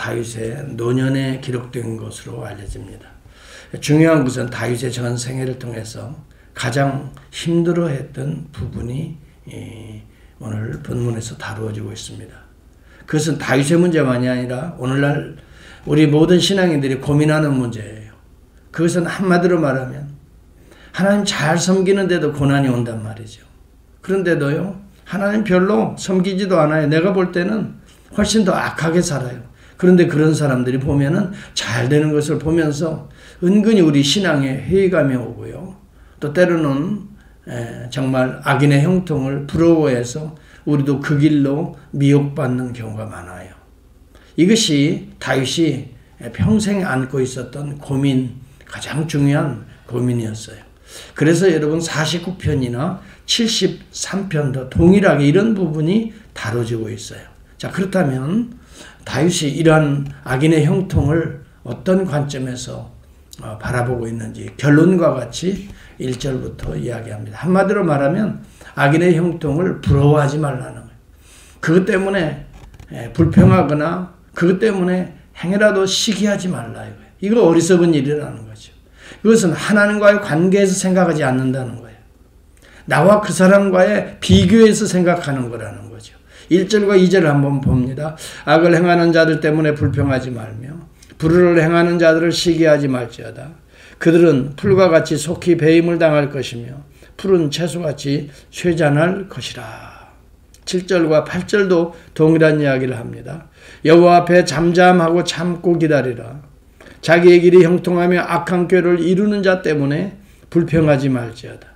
다윗의 노년에 기록된 것으로 알려집니다. 중요한 것은 다윗의 전 생애를 통해서 가장 힘들어했던 부분이 오늘 본문에서 다루어지고 있습니다. 그것은 다윗의 문제만이 아니라 오늘날 우리 모든 신앙인들이 고민하는 문제예요. 그것은 한마디로 말하면 하나님 잘 섬기는데도 고난이 온단 말이죠. 그런데도요, 하나님 별로 섬기지도 않아요. 내가 볼 때는 훨씬 더 악하게 살아요. 그런데 그런 사람들이 보면은 잘 되는 것을 보면서 은근히 우리 신앙에 회의감이 오고요. 또 때로는 정말 악인의 형통을 부러워해서 우리도 그 길로 미혹받는 경우가 많아요. 이것이 다윗이 평생 안고 있었던 고민, 가장 중요한 고민이었어요. 그래서 여러분 49편이나 73편도 동일하게 이런 부분이 다뤄지고 있어요. 자, 그렇다면 다윗이 이러한 악인의 형통을 어떤 관점에서 바라보고 있는지 결론과 같이 1절부터 이야기합니다. 한마디로 말하면 악인의 형통을 부러워하지 말라는 거예요. 그것 때문에 불평하거나 그것 때문에 행여라도 시기하지 말라 이거예요. 이거 어리석은 일이라는 거죠. 이것은 하나님과의 관계에서 생각하지 않는다는 거예요. 나와 그 사람과의 비교해서 생각하는 거라는 거죠. 1절과 2절을 한번 봅니다. 악을 행하는 자들 때문에 불평하지 말며 불의를 행하는 자들을 시기하지 말지어다. 그들은 풀과 같이 속히 배임을 당할 것이며 푸른 채소같이 쇠잔할 것이라. 7절과 8절도 동일한 이야기를 합니다. 여호와 앞에 잠잠하고 참고 기다리라. 자기의 길이 형통하며 악한 꾀를 이루는 자 때문에 불평하지 말지어다.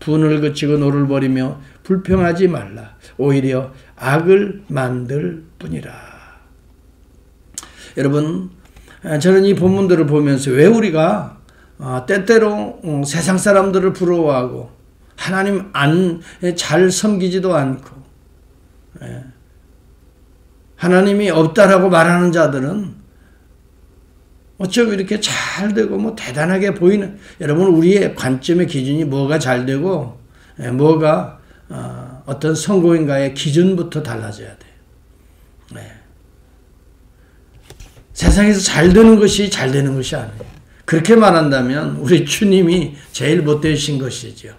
분을 그치고 노를 버리며 불평하지 말라. 오히려 악을 만들 뿐이라. 여러분, 저는 이 본문들을 보면서 왜 우리가 때때로 세상 사람들을 부러워하고 하나님 잘 섬기지도 않고 하나님이 없다라고 말하는 자들은 어쩜 이렇게 잘 되고 대단하게 보이는, 여러분 우리의 관점의 기준이 뭐가 잘 되고 뭐가 어떤 성공인가의 기준부터 달라져야 돼요. 세상에서 잘 되는 것이 잘 되는 것이 아니에요. 그렇게 말한다면 우리 주님이 제일 못되신 것이죠.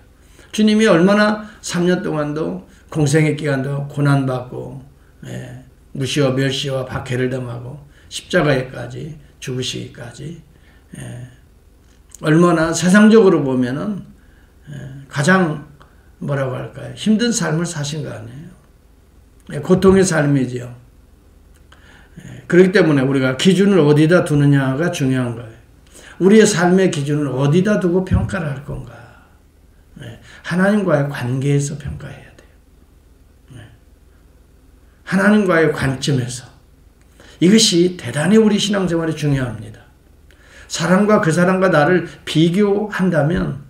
주님이 얼마나 3년 동안도 공생의 기간도 고난받고 무시와 멸시와 박해를 당하고 십자가에까지 죽으시기까지 얼마나 세상적으로 보면은 가장 뭐라고 할까요? 힘든 삶을 사신 거 아니에요. 고통의 삶이지요. 그렇기 때문에 우리가 기준을 어디다 두느냐가 중요한 거예요. 우리의 삶의 기준을 어디다 두고 평가를 할 건가? 하나님과의 관계에서 평가해야 돼요. 하나님과의 관점에서. 이것이 대단히 우리 신앙생활에 중요합니다. 사람과 그 사람과 나를 비교한다면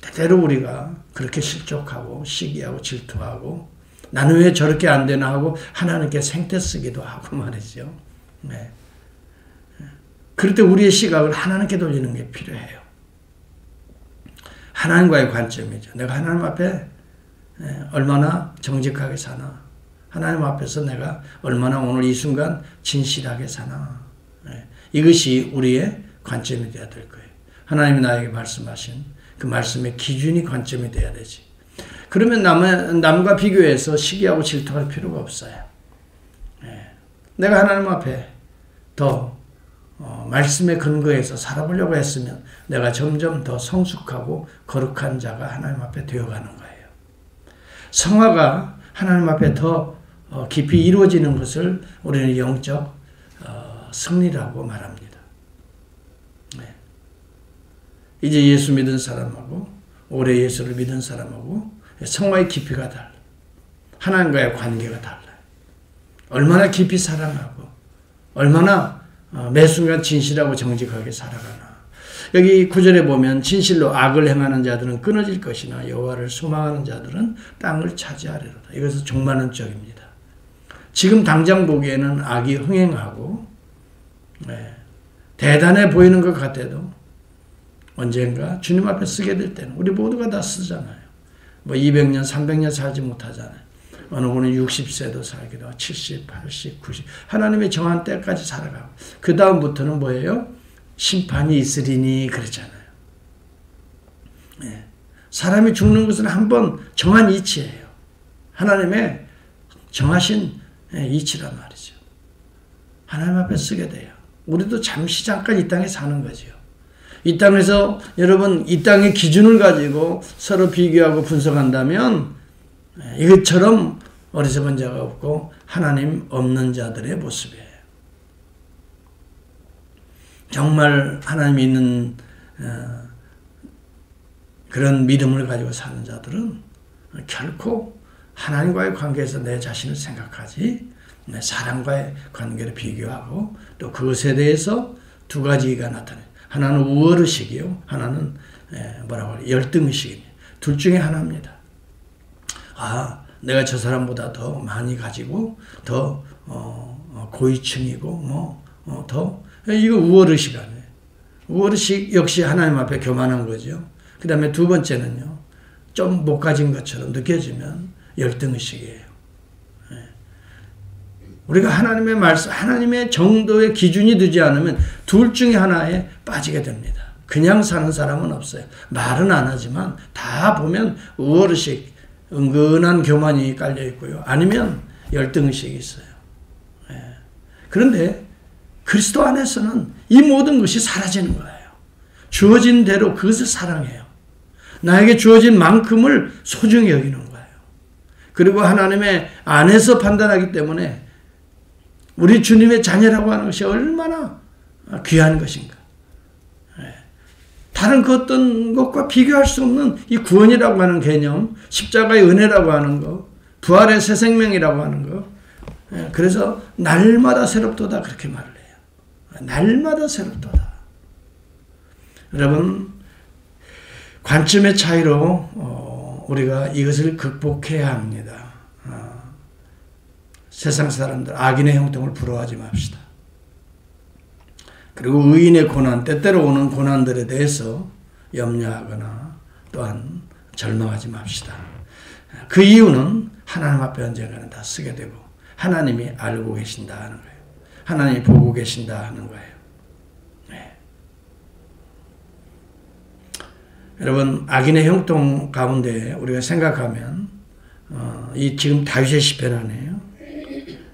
때때로 우리가 그렇게 실족하고 시기하고 질투하고 나는 왜 저렇게 안 되나 하고 하나님께 생태 쓰기도 하고 말이죠. 그럴 때 우리의 시각을 하나님께 돌리는 게 필요해요. 하나님과의 관점이죠. 내가 하나님 앞에 얼마나 정직하게 사나, 하나님 앞에서 내가 얼마나 오늘 이 순간 진실하게 사나. 이것이 우리의 관점이 되어야 될 거예요. 하나님이 나에게 말씀하신 그 말씀의 기준이 관점이 되어야 되지. 그러면 남과 비교해서 시기하고 질투할 필요가 없어요. 내가 하나님 앞에 더 말씀의 근거에서 살아보려고 했으면 내가 점점 더 성숙하고 거룩한 자가 하나님 앞에 되어가는 거예요. 성화가 하나님 앞에 더 깊이 이루어지는 것을 우리는 영적 승리라고 말합니다. 이제 예수 믿은 사람하고 오래 예수를 믿은 사람하고 성화의 깊이가 달라요. 하나님과의 관계가 달라요. 얼마나 깊이 사랑하고 얼마나 매 순간 진실하고 정직하게 살아가나. 여기 9절에 보면 진실로 악을 행하는 자들은 끊어질 것이나 여호와를 소망하는 자들은 땅을 차지하리로다. 이것은 종말론적입니다. 지금 당장 보기에는 악이 흥행하고 대단해 보이는 것 같아도 언젠가 주님 앞에 쓰게 될 때는 우리 모두가 다 쓰잖아요. 200년, 300년 살지 못하잖아요. 어느 분은 60세도 살기도 하고 70, 80, 90 하나님의 정한 때까지 살아가고 그 다음부터는 뭐예요? 심판이 있으리니 그랬잖아요. 예. 사람이 죽는 것은 한번 정한 이치예요. 하나님의 정하신 이치란 말이죠. 하나님 앞에 쓰게 돼요. 우리도 잠깐 이 땅에 사는 거죠. 이 땅에서 여러분 이 땅의 기준을 가지고 서로 비교하고 분석한다면 이것처럼 어리석은 자가 없고 하나님 없는 자들의 모습이에요. 정말 하나님이 있는 그런 믿음을 가지고 사는 자들은 결코 하나님과의 관계에서 내 자신을 생각하지 내 사람과의 관계를 비교하고 또 그것에 대해서 두 가지가 나타나요. 하나는 우월의식이요. 하나는 뭐라고 해요? 열등의식입니다. 둘 중에 하나입니다. 아, 내가 저 사람보다 더 많이 가지고 더 고위층이고 더 이거 우월의식 아니에요. 우월의식 역시 하나님 앞에 교만한 거죠. 그 다음에 두 번째는요. 좀 못 가진 것처럼 느껴지면 열등의식이에요. 우리가 하나님의 말씀, 하나님의 정도의 기준이 되지 않으면 둘 중에 하나에 빠지게 됩니다. 그냥 사는 사람은 없어요. 말은 안 하지만 다 보면 우월의식, 은근한 교만이 깔려 있고요. 아니면 열등의식이 있어요. 그런데 그리스도 안에서는 이 모든 것이 사라지는 거예요. 주어진 대로 그것을 사랑해요. 나에게 주어진 만큼을 소중히 여기는 거예요. 그리고 하나님의 안에서 판단하기 때문에 우리 주님의 자녀라고 하는 것이 얼마나 귀한 것인가. 다른 그 어떤 것과 비교할 수 없는 이 구원이라고 하는 개념, 십자가의 은혜라고 하는 것, 부활의 새 생명이라고 하는 것. 그래서 날마다 새롭도다 그렇게 말을 해요. 날마다 새롭도다. 여러분 관점의 차이로 우리가 이것을 극복해야 합니다. 세상 사람들 악인의 형통을 부러워하지 맙시다. 그리고 의인의 고난, 때때로 오는 고난들에 대해서 염려하거나 또한 절망하지 맙시다. 그 이유는 하나님 앞에 언젠가는 다 쓰게 되고 하나님이 알고 계신다 하는 거예요. 하나님이 보고 계신다 하는 거예요. 네. 여러분 악인의 형통 가운데 우리가 생각하면 이 지금 다윗의 시편 안에요.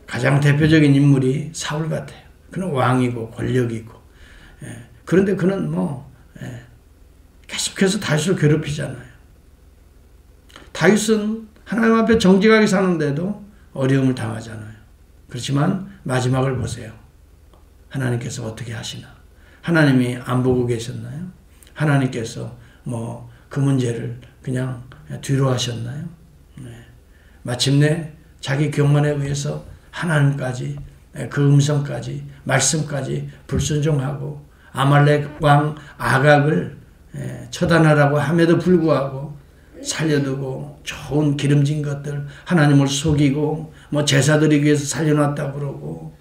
가장 대표적인 인물이 사울 같아요. 그는 왕이고 권력이고 그런데 그는 계속해서 다윗을 괴롭히잖아요. 다윗은 하나님 앞에 정직하게 사는데도 어려움을 당하잖아요. 그렇지만 마지막을 보세요. 하나님께서 어떻게 하시나? 하나님이 안 보고 계셨나요? 하나님께서 그 문제를 그냥 뒤로 하셨나요? 마침내 자기 교만에 의해서 하나님까지 그 음성까지 말씀까지 불순종하고 아말렉 왕 아각을 처단하라고 함에도 불구하고 살려두고 좋은 기름진 것들 하나님을 속이고 제사 드리기 위해서 살려놨다고 그러고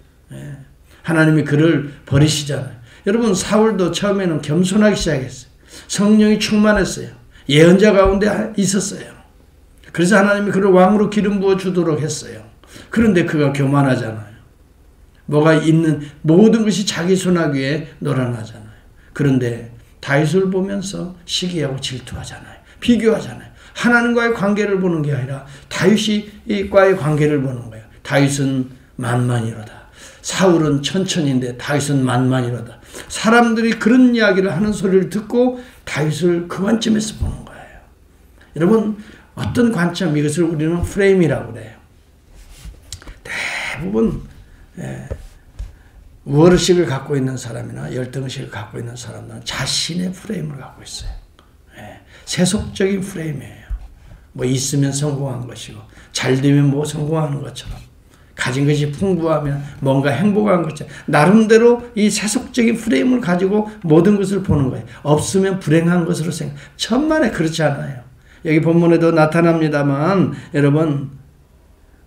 하나님이 그를 버리시잖아요. 여러분 사울도 처음에는 겸손하기 시작했어요. 성령이 충만했어요. 예언자 가운데 있었어요. 그래서 하나님이 그를 왕으로 기름 부어 주도록 했어요. 그런데 그가 교만하잖아요. 뭐가 있는 모든 것이 자기 손아귀에 놀아나잖아요. 그런데 다윗을 보면서 시기하고 질투하잖아요. 비교하잖아요. 하나님과의 관계를 보는 게 아니라 다윗과의 관계를 보는 거예요. 다윗은 만만이로다. 사울은 천천인데 다윗은 만만이로다. 사람들이 그런 이야기를 하는 소리를 듣고 다윗을 그 관점에서 보는 거예요. 여러분 어떤 관점, 이것을 우리는 프레임이라고 그래요. 대부분 우월의식을 갖고 있는 사람이나 열등의식을 갖고 있는 사람들은 자신의 프레임을 갖고 있어요. 세속적인 프레임이에요. 있으면 성공한 것이고 잘 되면 성공하는 것처럼 가진 것이 풍부하면 뭔가 행복한 것처럼 나름대로 이 세속적인 프레임을 가지고 모든 것을 보는 거예요. 없으면 불행한 것으로 생각. 천만에 그렇지 않아요. 여기 본문에도 나타납니다만 여러분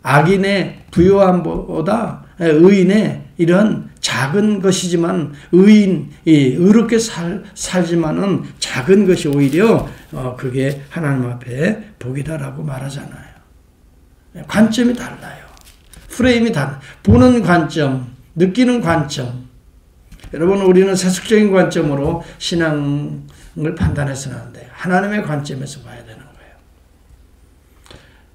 악인의 부요함보다 의인의 이런 작은 것이지만 의롭게 살지만은 작은 것이 오히려 그게 하나님 앞에 복이다라고 말하잖아요. 관점이 달라요. 프레임이 달라요. 보는 관점, 느끼는 관점. 여러분, 우리는 세속적인 관점으로 신앙을 판단해서는 안 돼요. 하나님의 관점에서 봐야 되는 거예요.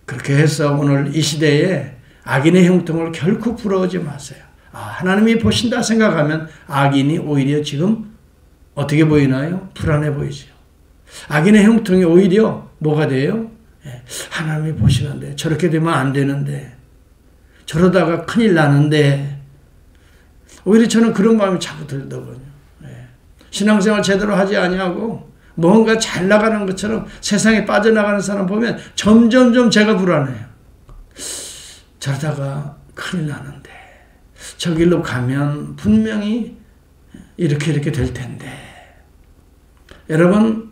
그렇게 해서 오늘 이 시대에 악인의 형통을 결코 부러워하지 마세요. 하나님이 보신다 생각하면 악인이 오히려 지금 어떻게 보이나요? 불안해 보이죠. 악인의 형통이 오히려 뭐가 돼요? 하나님이 보시는데 저렇게 되면 안 되는데 저러다가 큰일 나는데 오히려 저는 그런 마음이 자꾸 들더군요. 신앙생활 제대로 하지 아니하고 뭔가 잘 나가는 것처럼 세상에 빠져나가는 사람 보면 점점점 제가 불안해요. 저러다가 큰일 나는데 저 길로 가면 분명히 이렇게 될 텐데. 여러분,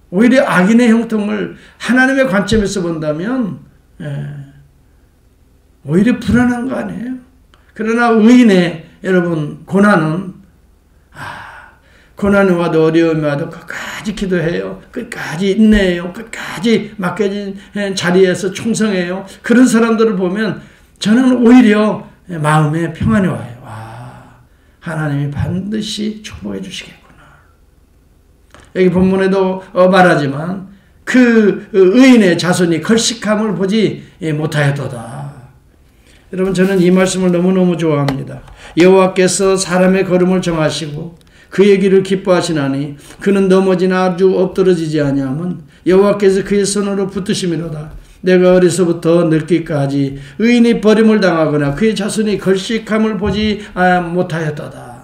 오히려 악인의 형통을 하나님의 관점에서 본다면 오히려 불안한 거 아니에요? 그러나 의인의 여러분 고난은 고난이 와도 어려움이 와도 끝까지 기도해요. 끝까지 인내해요. 끝까지 맡겨진 자리에서 충성해요. 그런 사람들을 보면 저는 오히려 마음에 평안이 와요. 하나님이 반드시 축복해 주시겠구나. 여기 본문에도 말하지만 그 의인의 자손이 걸식함을 보지 못하였도다. 여러분, 저는 이 말씀을 너무너무 좋아합니다. 여호와께서 사람의 걸음을 정하시고 그의 길을 기뻐하시나니 그는 넘어지나 아주 엎드러지지 아니함은 여호와께서 그의 손으로 붙드심이로다. 내가 어려서부터 늙기까지 의인이 버림을 당하거나 그의 자손이 걸식함을 보지 못하였도다.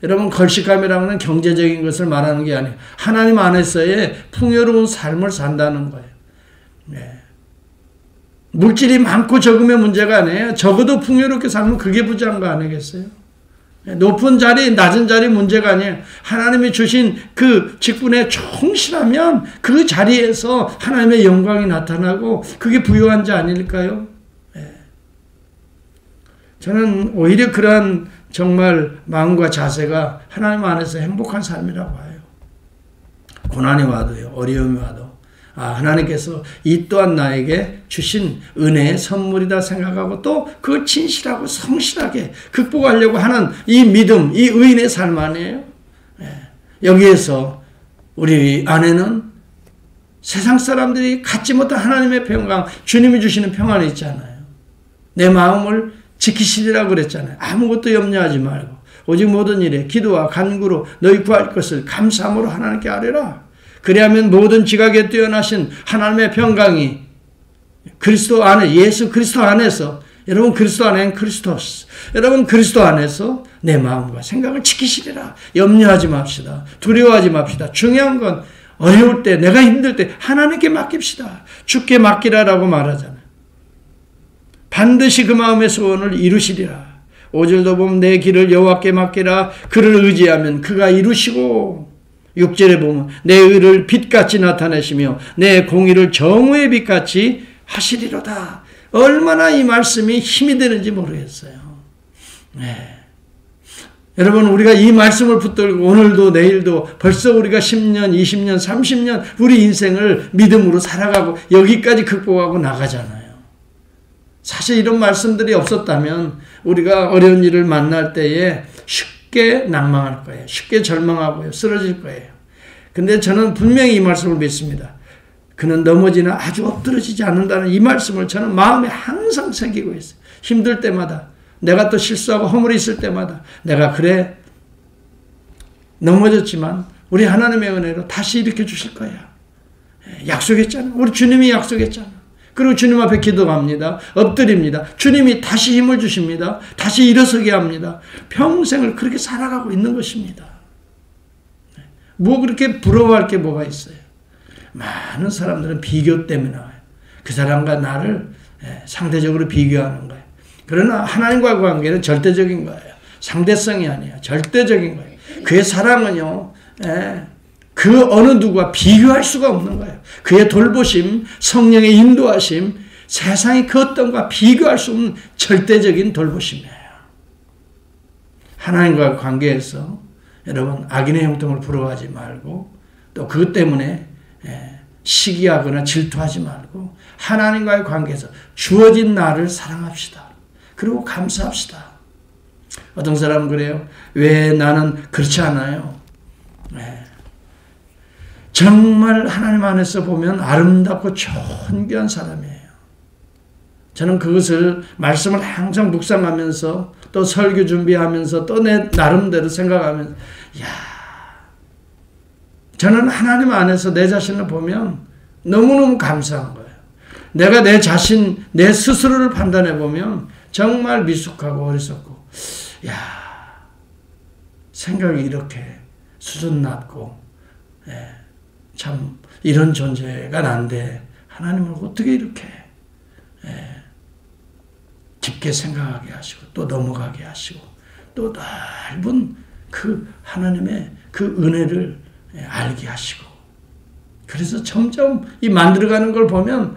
여러분, 걸식함이라는 건 경제적인 것을 말하는 게 아니에요. 하나님 안에서의 풍요로운 삶을 산다는 거예요. 물질이 많고 적음의 문제가 아니에요. 적어도 풍요롭게 살면 그게 부자인 거 아니겠어요? 높은 자리, 낮은 자리 문제가 아니에요. 하나님이 주신 그 직분에 충실하면 그 자리에서 하나님의 영광이 나타나고 그게 부유한 자 아닐까요? 저는 오히려 그러한 정말 마음과 자세가 하나님 안에서 행복한 삶이라고 해요. 고난이 와도요, 어려움이 와도 하나님께서 이 또한 나에게 주신 은혜의 선물이다 생각하고 또 그걸 진실하고 성실하게 극복하려고 하는 이 믿음, 이 의인의 삶 아니에요? 여기에서 우리 안에는 세상 사람들이 갖지 못한 하나님의 평강, 주님이 주시는 평안이 있잖아요. 내 마음을 지키시리라고 그랬잖아요. 아무것도 염려하지 말고 오직 모든 일에 기도와 간구로 너희 구할 것을 감사함으로 하나님께 아뢰라. 그리하면 모든 지각에 뛰어나신 하나님의 평강이 그리스도 안에, 예수 그리스도 안에서, 여러분 그리스도 안에는 크리스토스, 여러분 그리스도 안에서 내 마음과 생각을 지키시리라. 염려하지 맙시다. 두려워하지 맙시다. 중요한 건 어려울 때, 내가 힘들 때 하나님께 맡깁시다. 주께 맡기라라고 말하잖아요. 반드시 그 마음의 소원을 이루시리라. 5절도 보면 내 길을 여호와께 맡기라. 그를 의지하면 그가 이루시고, 6절에 보면 내 의를 빛같이 나타내시며 내 공의를 정오의 빛같이 하시리로다. 얼마나 이 말씀이 힘이 되는지 모르겠어요. 여러분, 우리가 이 말씀을 붙들고 오늘도 내일도 벌써 우리가 10년, 20년, 30년 우리 인생을 믿음으로 살아가고 여기까지 극복하고 나가잖아요. 사실 이런 말씀들이 없었다면 우리가 어려운 일을 만날 때에 쉽게 낭망할 거예요. 쉽게 절망하고요. 쓰러질 거예요. 근데 저는 분명히 이 말씀을 믿습니다. 그는 넘어지나 아주 엎드러지지 않는다는 이 말씀을 저는 마음에 항상 새기고 있어요. 힘들 때마다, 내가 또 실수하고 허물이 있을 때마다 내가 그래 넘어졌지만 우리 하나님의 은혜로 다시 일으켜 주실 거야. 약속했잖아. 우리 주님이 약속했잖아. 그리고 주님 앞에 기도합니다. 엎드립니다. 주님이 다시 힘을 주십니다. 다시 일어서게 합니다. 평생을 그렇게 살아가고 있는 것입니다. 뭐 그렇게 부러워할 게 뭐가 있어요? 많은 사람들은 비교 때문에 나와요. 그 사람과 나를 상대적으로 비교하는 거예요. 그러나 하나님과의 관계는 절대적인 거예요. 상대성이 아니에요. 절대적인 거예요. 그의 사랑은요, 그 어느 누구와 비교할 수가 없는 거예요. 그의 돌보심, 성령의 인도하심, 세상의 그 어떤 것과 비교할 수 없는 절대적인 돌보심이에요. 하나님과의 관계에서 여러분 악인의 형통을 부러워하지 말고 또 그것 때문에 시기하거나 질투하지 말고 하나님과의 관계에서 주어진 나를 사랑합시다. 그리고 감사합시다. 어떤 사람은 그래요. 왜 나는 그렇지 않아요? 네. 정말 하나님 안에서 보면 아름답고 존귀한 사람이에요. 저는 그것을 말씀을 항상 묵상하면서 또 설교 준비하면서 또 내 나름대로 생각하면서 저는 하나님 안에서 내 자신을 보면 너무너무 감사한 거예요. 내가 내 자신, 내 스스로를 판단해 보면 정말 미숙하고 어리석고 생각이 이렇게 수준 낮고 참 이런 존재가 난데 하나님을 어떻게 이렇게 깊게 생각하게 하시고 또 넘어가게 하시고 또 넓은 그 하나님의 그 은혜를 알게 하시고 그래서 점점 이 만들어가는 걸 보면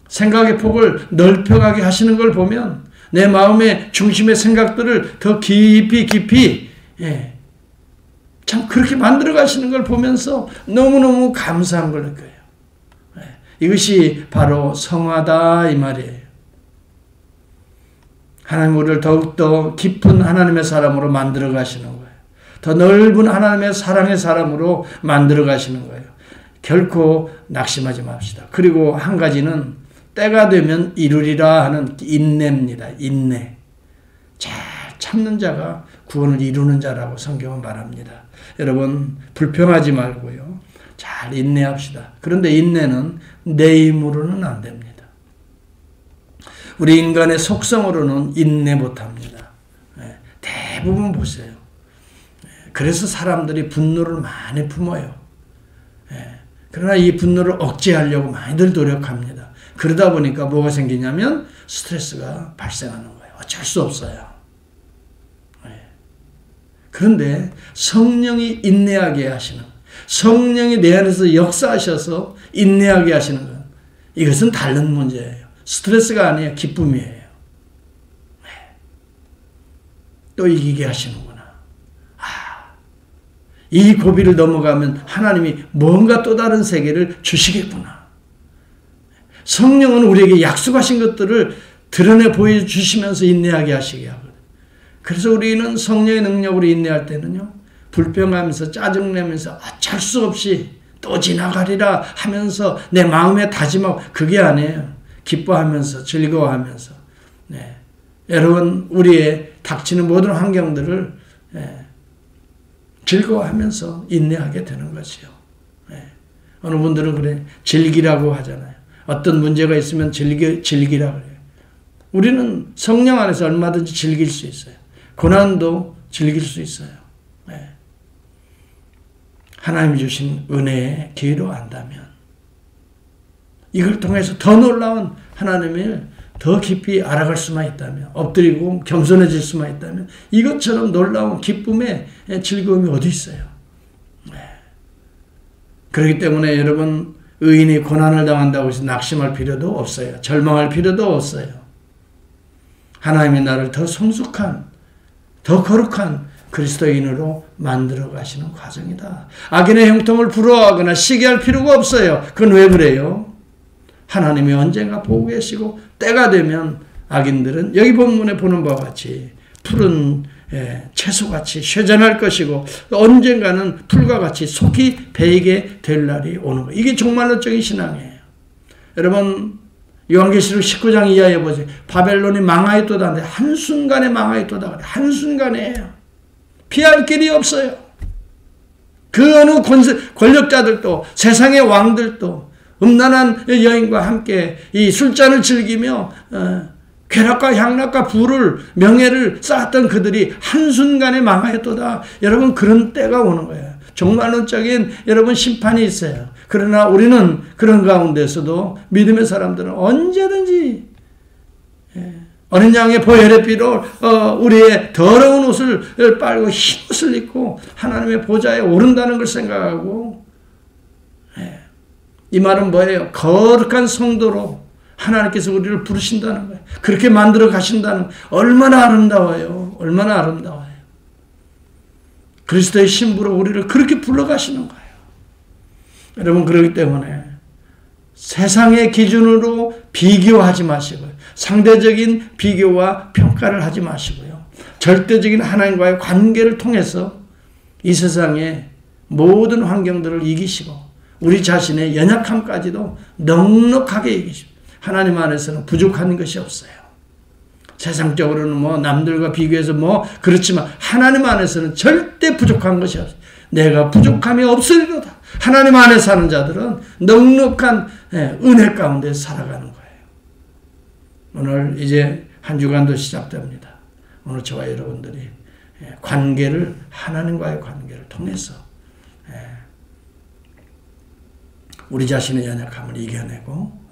생각의 폭을 넓혀가게 하시는 걸 보면 내 마음의 중심의 생각들을 더 깊이 참 그렇게 만들어 가시는 걸 보면서 너무너무 감사한 걸 느껴요. 이것이 바로 성화다 이 말이에요. 하나님 우리를 더욱더 깊은 하나님의 사람으로 만들어 가시는 거예요. 더 넓은 하나님의 사랑의 사람으로 만들어 가시는 거예요. 결코 낙심하지 맙시다. 그리고 한 가지는 때가 되면 이루리라 하는 인내입니다. 인내. 잘 참는 자가 구원을 이루는 자라고 성경은 말합니다. 여러분 불평하지 말고요. 잘 인내합시다. 그런데 인내는 내 힘으로는 안 됩니다. 우리 인간의 속성으로는 인내 못합니다. 대부분 보세요. 그래서 사람들이 분노를 많이 품어요. 그러나 이 분노를 억제하려고 많이들 노력합니다. 그러다 보니까 뭐가 생기냐면 스트레스가 발생하는 거예요. 어쩔 수 없어요. 그런데 성령이 인내하게 하시는, 성령이 내 안에서 역사하셔서 인내하게 하시는 것, 이것은 다른 문제예요. 스트레스가 아니에요. 기쁨이에요. 또 이기게 하시는구나. 이 고비를 넘어가면 하나님이 뭔가 또 다른 세계를 주시겠구나. 성령은 우리에게 약속하신 것들을 드러내 보여주시면서 인내하게 하시게 하거든요. 그래서 우리는 성령의 능력으로 인내할 때는요, 불평하면서 짜증내면서 어쩔 수 없이 또 지나가리라 하면서 내 마음에 다짐하고, 그게 아니에요. 기뻐하면서 즐거워하면서, 여러분 우리의 닥치는 모든 환경들을 즐거워하면서 인내하게 되는 것이요. 어느 분들은 그래 즐기라고 하잖아요. 어떤 문제가 있으면 즐기라 그래요. 우리는 성령 안에서 얼마든지 즐길 수 있어요. 고난도 즐길 수 있어요. 하나님이 주신 은혜의 기회로 안다면 이걸 통해서 더 놀라운 하나님을 더 깊이 알아갈 수만 있다면, 엎드리고 겸손해질 수만 있다면 이것처럼 놀라운 기쁨의 즐거움이 어디 있어요. 그렇기 때문에 여러분, 의인이 고난을 당한다고 해서 낙심할 필요도 없어요. 절망할 필요도 없어요. 하나님이 나를 더 성숙한, 더 거룩한 그리스도인으로 만들어 가시는 과정이다. 악인의 형통을 부러워하거나 시기할 필요가 없어요. 그건 왜 그래요? 하나님이 언젠가 보고 계시고 때가 되면 악인들은 여기 본문에 보는 바와 같이 푸른 채소같이 쇠잔할 것이고 언젠가는 풀과 같이 속히 베이게 될 날이 오는 거예요. 이게 종말론적인 신앙이에요. 여러분 요한계시록 19장 이하에 보세요. 바벨론이 망하였도다 하는데 한순간에 망하였도다 그래요. 한순간이에요. 피할 길이 없어요. 그 어느 권력자들도 세상의 왕들도 음란한 여인과 함께 이 술잔을 즐기며 쾌락과 향락과 부를 명예를 쌓았던 그들이 한순간에 망하였도다. 여러분 그런 때가 오는 거예요. 종말론적인 여러분 심판이 있어요. 그러나 우리는 그런 가운데서도 믿음의 사람들은 언제든지 어린 양의 보혈의 피로 우리의 더러운 옷을 빨고 흰옷을 입고 하나님의 보좌에 오른다는 걸 생각하고, 이 말은 뭐예요? 거룩한 성도로 하나님께서 우리를 부르신다는 거예요. 그렇게 만들어 가신다는 거예요. 얼마나 아름다워요. 얼마나 아름다워요. 그리스도의 신부로 우리를 그렇게 불러가시는 거예요. 여러분, 그렇기 때문에 세상의 기준으로 비교하지 마시고요. 상대적인 비교와 평가를 하지 마시고요. 절대적인 하나님과의 관계를 통해서 이 세상의 모든 환경들을 이기시고 우리 자신의 연약함까지도 넉넉하게 이기시고 하나님 안에서는 부족한 것이 없어요. 세상적으로는 뭐 남들과 비교해서 뭐 그렇지만 하나님 안에서는 절대 부족한 것이 없어요. 내가 부족함이 없으리로다. 하나님 안에 사는 자들은 넉넉한 은혜 가운데 살아가는 거예요. 오늘 이제 한 주간도 시작됩니다. 오늘 저와 여러분들이 관계를 하나님과의 관계를 통해서 우리 자신의 연약함을 이겨내고